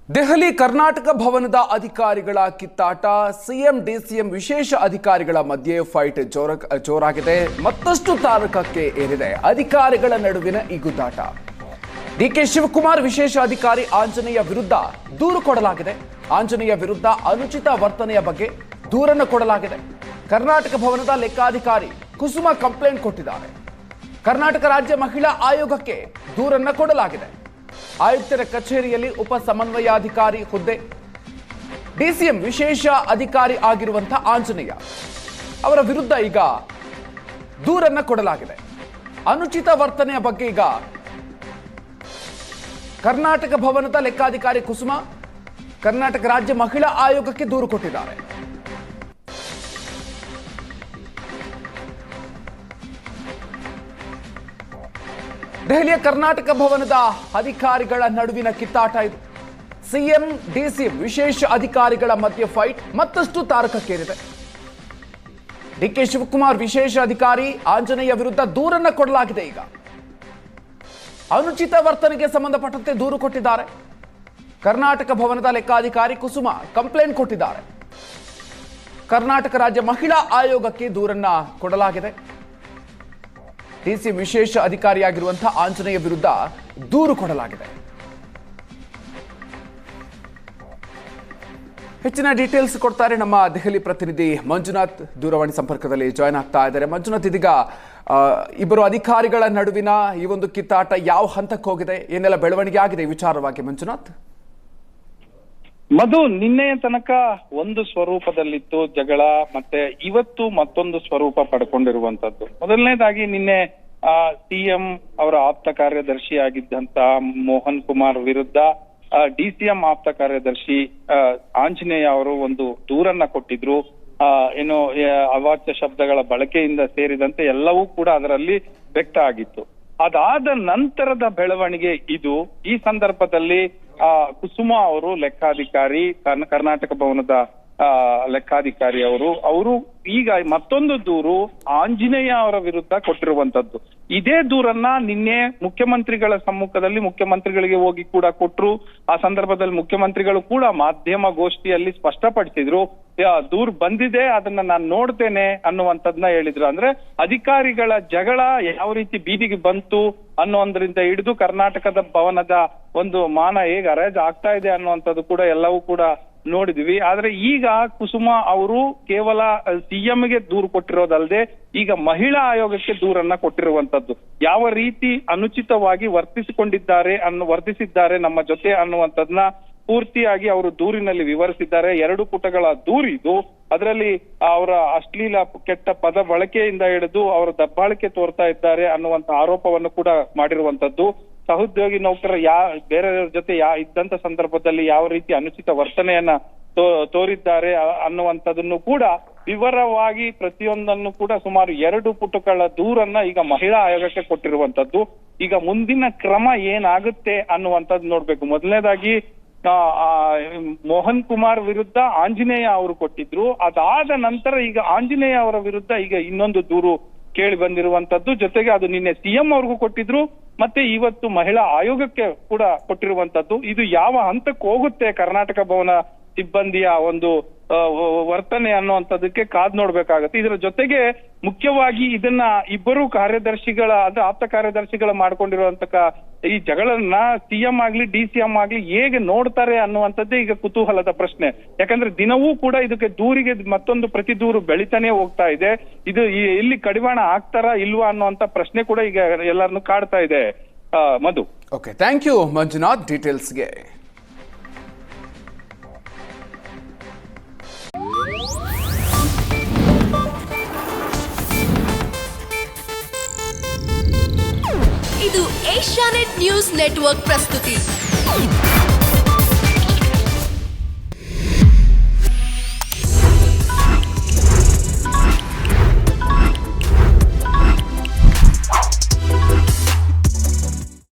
ದೆಹಲಿ ಕರ್ನಾಟಕ ಭವನದ ಅಧಿಕಾರಿಗಳ ಕಿತ್ತಾಟ, CM DCM ವಿಶೇಷ ಅಧಿಕಾರಿಗಳ ಮಧ್ಯೆ ಫೈಟ್ ಜೋರಾಗಿದೆ. ಮತ್ತಷ್ಟು ತಾರಕಕ್ಕೆ ಏರಿದೆ ಅಧಿಕಾರಿಗಳ ನಡುವಿನ ಈ ಗುದ್ದಾಟ. ಡಿಕೆ ಶಿವಕುಮಾರ್ ವಿಶೇಷ ಅಧಿಕಾರಿ ಆಂಜನೇಯ ವಿರುದ್ಧ ದೂರು ಕೊಡಲಾಗಿದೆ. ಆಂಜನೇಯ ವಿರುದ್ಧ ಅನುಚಿತ ವರ್ತನೆಯ ಬಗ್ಗೆ ದೂರನ್ನು ಕೊಡಲಾಗಿದೆ. ಕರ್ನಾಟಕ ಭವನದ ಲೆಕ್ಕಾಧಿಕಾರಿ ಕುಸುಮ ಕಂಪ್ಲೇಂಟ್ ಕೊಟ್ಟಿದ್ದಾರೆ. ಕರ್ನಾಟಕ ರಾಜ್ಯ ಮಹಿಳಾ ಆಯೋಗಕ್ಕೆ ದೂರನ್ನು ಕೊಡಲಾಗಿದೆ. ಆಯುಕ್ತರ ಕಚೇರಿಯಲ್ಲಿ ಉಪ ಸಮನ್ವಯಾಧಿಕಾರಿ ಹುದ್ದೆ, ಡಿಸಿಎಂ ವಿಶೇಷ ಅಧಿಕಾರಿ ಆಗಿರುವಂತಹ ಆಂಜನೇಯ ಅವರ ವಿರುದ್ಧ ಈಗ ದೂರನ್ನ ಕೊಡಲಾಗಿದೆ. ಅನುಚಿತ ವರ್ತನೆಯ ಬಗ್ಗೆ ಈಗ ಕರ್ನಾಟಕ ಭವನದ ಲೆಕ್ಕಾಧಿಕಾರಿ ಕುಸುಮ ಕರ್ನಾಟಕ ರಾಜ್ಯ ಮಹಿಳಾ ಆಯೋಗಕ್ಕೆ ದೂರು ಕೊಟ್ಟಿದ್ದಾರೆ. ದೆಹಲಿಯ ಕರ್ನಾಟಕ ಭವನದ ಅಧಿಕಾರಿಗಳ ನಡುವಿನ ಕಿತ್ತಾಟ ಇದು. ಸಿಎಂ ಡಿಸಿಎಂ ವಿಶೇಷ ಅಧಿಕಾರಿಗಳ ಮಧ್ಯೆ ಫೈಟ್ ಮತ್ತಷ್ಟು ತಾರಕಕ್ಕೇರಿದೆ. ಡಿಕೆ ಶಿವಕುಮಾರ್ ವಿಶೇಷ ಅಧಿಕಾರಿ ಆಂಜನೇಯ ವಿರುದ್ಧ ದೂರನ್ನ ಕೊಡಲಾಗಿದೆ. ಈಗ ಅನುಚಿತ ವರ್ತನೆಗೆ ಸಂಬಂಧಪಟ್ಟಂತೆ ದೂರು ಕೊಟ್ಟಿದ್ದಾರೆ. ಕರ್ನಾಟಕ ಭವನದ ಲೆಕ್ಕಾಧಿಕಾರಿ ಕುಸುಮ ಕಂಪ್ಲೇಂಟ್ ಕೊಟ್ಟಿದ್ದಾರೆ. ಕರ್ನಾಟಕ ರಾಜ್ಯ ಮಹಿಳಾ ಆಯೋಗಕ್ಕೆ ದೂರನ್ನ ಕೊಡಲಾಗಿದೆ. ಡಿಸಿಎಂ ವಿಶೇಷ ಅಧಿಕಾರಿಯಾಗಿರುವಂತಹ ಆಂಜನೇಯ ವಿರುದ್ಧ ದೂರು ಕೊಡಲಾಗಿದೆ. ಹೆಚ್ಚಿನ ಡೀಟೇಲ್ಸ್ ಕೊಡ್ತಾರೆ ನಮ್ಮ ದೆಹಲಿ ಪ್ರತಿನಿಧಿ ಮಂಜುನಾಥ್. ದೂರವಾಣಿ ಸಂಪರ್ಕದಲ್ಲಿ ಜಾಯ್ನ್ ಆಗ್ತಾ ಇದ್ದಾರೆ. ಮಂಜುನಾಥ್, ಇದೀಗ ಇಬ್ಬರು ಅಧಿಕಾರಿಗಳ ನಡುವಿನ ಈ ಒಂದು ಕಿತ್ತಾಟ ಯಾವ ಹಂತಕ್ಕೆ ಹೋಗಿದೆ, ಏನೆಲ್ಲ ಬೆಳವಣಿಗೆ ಆಗಿದೆ ಈ ವಿಚಾರವಾಗಿ ಮಂಜುನಾಥ್? ಮಧು, ನಿನ್ನೆಯ ತನಕ ಒಂದು ಸ್ವರೂಪದಲ್ಲಿತ್ತು ಜಗಳ, ಮತ್ತೆ ಇವತ್ತು ಮತ್ತೊಂದು ಸ್ವರೂಪ ಪಡ್ಕೊಂಡಿರುವಂತದ್ದು. ಮೊದಲನೇದಾಗಿ ನಿನ್ನೆ ಸಿಎಂ ಅವರ ಆಪ್ತ ಕಾರ್ಯದರ್ಶಿ ಆಗಿದ್ದಂತ ಮೋಹನ್ ಕುಮಾರ್ ವಿರುದ್ಧ ಡಿಸಿಎಂ ಆಪ್ತ ಕಾರ್ಯದರ್ಶಿ ಆಂಜನೇಯ ಅವರು ಒಂದು ದೂರನ್ನ ಕೊಟ್ಟಿದ್ರು. ಏನು ಅವಾಚ್ಯ ಶಬ್ದಗಳ ಬಳಕೆಯಿಂದ ಸೇರಿದಂತೆ ಎಲ್ಲವೂ ಕೂಡ ಅದರಲ್ಲಿ ವ್ಯಕ್ತ ಆಗಿತ್ತು. ಅದಾದ ನಂತರದ ಬೆಳವಣಿಗೆ ಇದು. ಈ ಸಂದರ್ಭದಲ್ಲಿ ಕುಸುಮ ಅವರು ಲೆಕ್ಕಾಧಿಕಾರಿ, ಕರ್ನಾಟಕ ಭವನದ ಲೆಕ್ಕಾಧಿಕಾರಿ ಅವರು ಈಗ ಮತ್ತೊಂದು ದೂರು ಆಂಜನೇಯ ಅವರ ವಿರುದ್ಧ ಕೊಟ್ಟಿರುವಂತದ್ದು. ಇದೇ ದೂರನ್ನ ನಿನ್ನೆ ಮುಖ್ಯಮಂತ್ರಿಗಳ ಸಮ್ಮುಖದಲ್ಲಿ ಮುಖ್ಯಮಂತ್ರಿಗಳಿಗೆ ಹೋಗಿ ಕೂಡ ಕೊಟ್ರು. ಆ ಸಂದರ್ಭದಲ್ಲಿ ಮುಖ್ಯಮಂತ್ರಿಗಳು ಕೂಡ ಮಾಧ್ಯಮ ಗೋಷ್ಠಿಯಲ್ಲಿ ಸ್ಪಷ್ಟಪಡಿಸಿದ್ರು, ದೂರು ಬಂದಿದೆ, ಅದನ್ನ ನಾನು ನೋಡ್ತೇನೆ ಅನ್ನುವಂಥದ್ನ ಹೇಳಿದ್ರು. ಅಂದ್ರೆ ಅಧಿಕಾರಿಗಳ ಜಗಳ ಯಾವ ರೀತಿ ಬೀದಿಗೆ ಬಂತು ಅನ್ನೋದ್ರಿಂದ ಹಿಡಿದು ಕರ್ನಾಟಕದ ಭವನದ ಒಂದು ಮಾನ ಹೇಗೆ ಅರೇಜ್ ಆಗ್ತಾ ಇದೆ ಅನ್ನುವಂಥದ್ದು ಕೂಡ ಎಲ್ಲವೂ ಕೂಡ ನೋಡಿದ್ವಿ. ಆದ್ರೆ ಈಗ ಕುಸುಮ ಅವರು ಕೇವಲ ಸಿಎಂಗೆ ದೂರು ಕೊಟ್ಟಿರೋದಲ್ಲದೆ ಈಗ ಮಹಿಳಾ ಆಯೋಗಕ್ಕೆ ದೂರನ್ನ ಕೊಟ್ಟಿರುವಂತದ್ದು. ಯಾವ ರೀತಿ ಅನುಚಿತವಾಗಿ ವರ್ತಿಸಿದ್ದಾರೆ ನಮ್ಮ ಜೊತೆ ಅನ್ನುವಂಥದ್ನ ಪೂರ್ತಿಯಾಗಿ ಅವರು ದೂರಿನಲ್ಲಿ ವಿವರಿಸಿದ್ದಾರೆ. 2 ಪುಟಗಳ ದೂರಿದು. ಅದರಲ್ಲಿ ಅವರ ಅಶ್ಲೀಲ ಕೆಟ್ಟ ಪದ ಬಳಕೆಯಿಂದ ಹಿಡಿದು ಅವರು ದಬ್ಬಾಳಿಕೆ ತೋರ್ತಾ ಇದ್ದಾರೆ ಅನ್ನುವಂತ ಆರೋಪವನ್ನು ಕೂಡ ಮಾಡಿರುವಂತದ್ದು. ಸಹೋದ್ಯೋಗಿ ನೌಕರರ ಬೇರೆಯವರ ಜೊತೆ ಇದ್ದಂತ ಸಂದರ್ಭದಲ್ಲಿ ಯಾವ ರೀತಿ ಅನುಚಿತ ವರ್ತನೆಯನ್ನ ತೋರಿದ್ದಾರೆ ಅನ್ನುವಂಥದ್ದನ್ನು ಕೂಡ ವಿವರವಾಗಿ ಪ್ರತಿಯೊಂದನ್ನು ಕೂಡ ಸುಮಾರು 2 ಪುಟಗಳ ದೂರನ್ನ ಈಗ ಮಹಿಳಾ ಆಯೋಗಕ್ಕೆ ಕೊಟ್ಟಿರುವಂತದ್ದು. ಈಗ ಮುಂದಿನ ಕ್ರಮ ಏನಾಗುತ್ತೆ ಅನ್ನುವಂಥದ್ದು ನೋಡ್ಬೇಕು. ಮೊದಲನೇದಾಗಿ ಮೋಹನ್ ಕುಮಾರ್ ವಿರುದ್ಧ ಆಂಜನೇಯ ಅವರು ಕೊಟ್ಟಿದ್ರು. ಅದಾದ ನಂತರ ಈಗ ಆಂಜನೇಯ ಅವರ ವಿರುದ್ಧ ಈಗ ಇನ್ನೊಂದು ದೂರು ಕೇಳಿ ಬಂದಿರುವಂತದ್ದು. ಜೊತೆಗೆ ಅದು ನಿನ್ನೆ ಸಿಎಂ ಅವ್ರಿಗೂ ಕೊಟ್ಟಿದ್ರು, ಮತ್ತೆ ಇವತ್ತು ಮಹಿಳಾ ಆಯೋಗಕ್ಕೆ ಕೂಡ ಕೊಟ್ಟಿರುವಂತದ್ದು. ಇದು ಯಾವ ಹಂತಕ್ಕೆ ಹೋಗುತ್ತೆ ಕರ್ನಾಟಕ ಭವನ ಸಿಬ್ಬಂದಿಯ ಒಂದು ವರ್ತನೆ ಅನ್ನುವಂಥದ್ದಕ್ಕೆ ಕಾದ್ ನೋಡ್ಬೇಕಾಗತ್ತೆ. ಇದರ ಜೊತೆಗೆ ಮುಖ್ಯವಾಗಿ ಇದನ್ನ ಇಬ್ಬರು ಕಾರ್ಯದರ್ಶಿಗಳ ಅಂದ್ರೆ ಆಪ್ತ ಕಾರ್ಯದರ್ಶಿಗಳ ಮಾಡ್ಕೊಂಡಿರುವಂತ ಈ ಜಗಳನ್ನ ಸಿಎಂ ಆಗ್ಲಿ ಡಿಸಿಎಂ ಆಗ್ಲಿ ಹೇಗೆ ನೋಡ್ತಾರೆ ಅನ್ನುವಂಥದ್ದೇ ಈಗ ಕುತೂಹಲದ ಪ್ರಶ್ನೆ. ಯಾಕಂದ್ರೆ ದಿನವೂ ಕೂಡ ಇದಕ್ಕೆ ದೂರಿಗೆ ಮತ್ತೊಂದು ಪ್ರತಿ ದೂರು ಬೆಳಿತಾನೆ ಹೋಗ್ತಾ ಇದೆ. ಇದು ಎಲ್ಲಿ ಕಡಿವಾಣ ಆಗ್ತಾರಾ ಇಲ್ವಾ ಅನ್ನುವಂತ ಪ್ರಶ್ನೆ ಕೂಡ ಈಗ ಎಲ್ಲರನ್ನು ಕಾಡ್ತಾ ಇದೆ. Madhu. Okay, thank you Manjunath ಡೀಟೇಲ್ಸ್ಗೆ. ಇದು ಏಷ್ಯಾನೆಟ್ ನ್ಯೂಸ್ ನೆಟ್ವರ್ಕ್ ಪ್ರಸ್ತುತಿ.